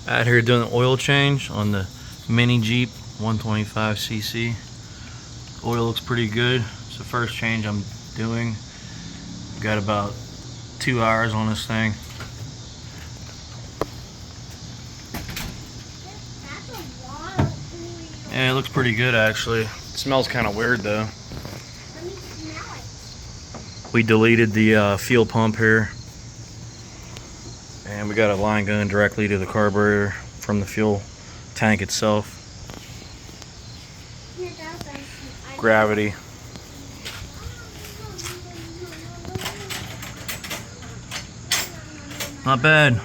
Out here doing the oil change on the mini Jeep 125cc. Oil looks pretty good. It's the first change I'm doing. Got about 2 hours on this thing. Yeah, it looks pretty good actually. It smells kind of weird though. Let me smell it. We deleted the fuel pump here. And we got a line going directly to the carburetor from the fuel tank itself. Gravity. Not bad.